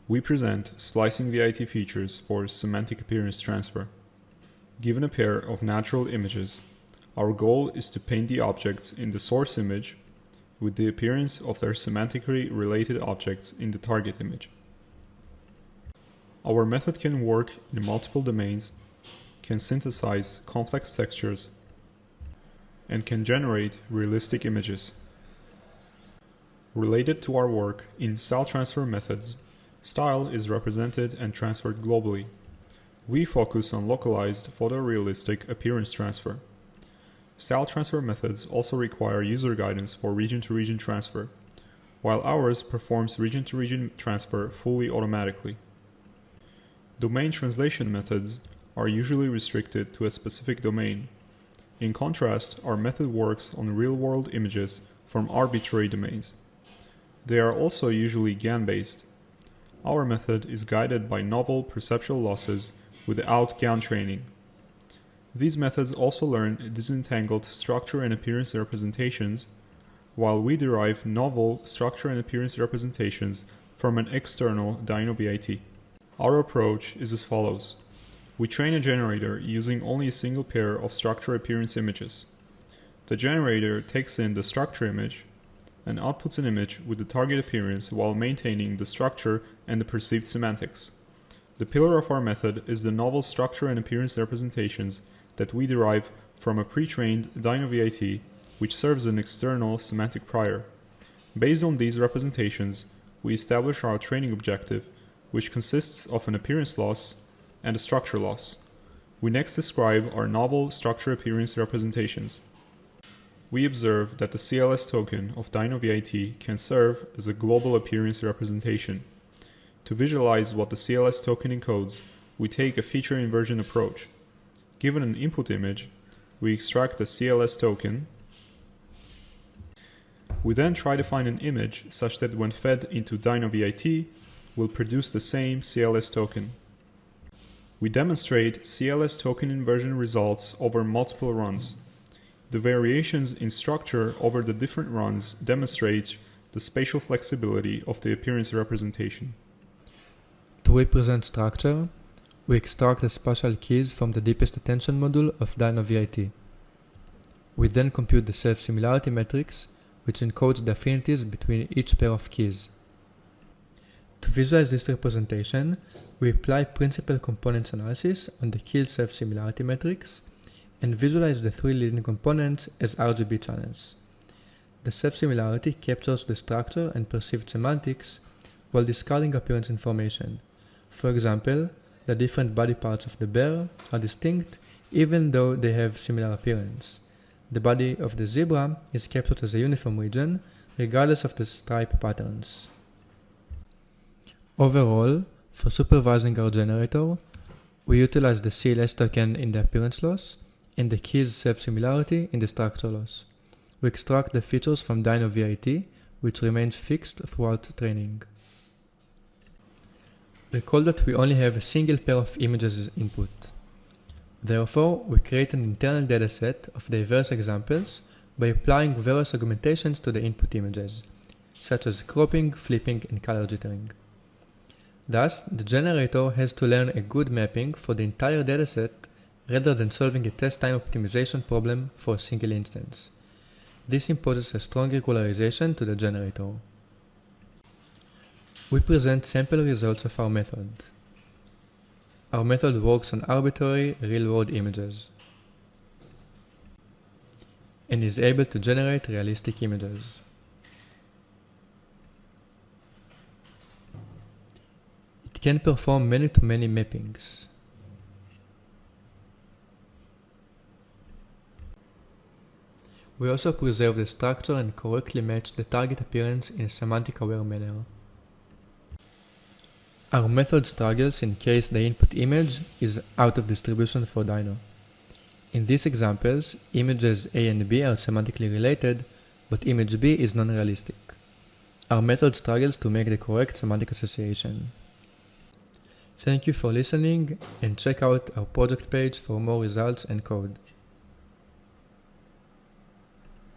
we present splicing ViT features for semantic appearance transfer. Given a pair of natural images, our goal is to paint the objects in the source image with the appearance of their semantically related objects in the target image. Our method can work in multiple domains, can synthesize complex textures, and can generate realistic images. Related to our work in style transfer methods, style is represented and transferred globally. We focus on localized photorealistic appearance transfer. Style transfer methods also require user guidance for region-to-region transfer, while ours performs region-to-region transfer fully automatically. Domain translation methods are usually restricted to a specific domain. In contrast, our method works on real-world images from arbitrary domains. They are also usually GAN-based. Our method is guided by novel perceptual losses without GAN training. These methods also learn disentangled structure and appearance representations, while we derive novel structure and appearance representations from an external DynoViT. Our approach is as follows. We train a generator using only a single pair of structure appearance images. The generator takes in the structure image and outputs an image with the target appearance while maintaining the structure and the perceived semantics. The pillar of our method is the novel structure and appearance representations that we derive from a pre-trained DynoViT, which serves as an external semantic prior. Based on these representations, we establish our training objective, which consists of an appearance loss and a structure loss. We next describe our novel structure appearance representations. We observe that the CLS token of DynoViT can serve as a global appearance representation. To visualize what the CLS token encodes, we take a feature inversion approach. Given an input image, we extract the CLS token. We then try to find an image such that when fed into DynoViT, will produce the same CLS token. We demonstrate CLS token inversion results over multiple runs. The variations in structure over the different runs demonstrate the spatial flexibility of the appearance representation. To represent structure, we extract the spatial keys from the deepest attention module of DynoViT. We then compute the self-similarity matrix, which encodes the affinities between each pair of keys. To visualize this representation, we apply principal components analysis on the key self-similarity matrix and visualize the three leading components as RGB channels. The self-similarity captures the structure and perceived semantics while discarding appearance information. For example, the different body parts of the bear are distinct even though they have similar appearance. The body of the zebra is captured as a uniform region regardless of the stripe patterns. Overall, for supervising our generator, we utilize the CLS token in the appearance loss and the keys self-similarity in the structure loss. We extract the features from DynoViT, which remains fixed throughout training. Recall that we only have a single pair of images as input. Therefore, we create an internal dataset of diverse examples by applying various augmentations to the input images, such as cropping, flipping, and color jittering. Thus, the generator has to learn a good mapping for the entire dataset rather than solving a test time optimization problem for a single instance. This imposes a strong regularization to the generator. We present sample results of our method. Our method works on arbitrary real-world images and is able to generate realistic images. It can perform many-to-many mappings. We also preserve the structure and correctly match the target appearance in a semantic-aware manner. Our method struggles in case the input image is out of distribution for Dyno. In these examples, images A and B are semantically related, but image B is non-realistic. Our method struggles to make the correct semantic association. Thank you for listening, and check out our project page for more results and code.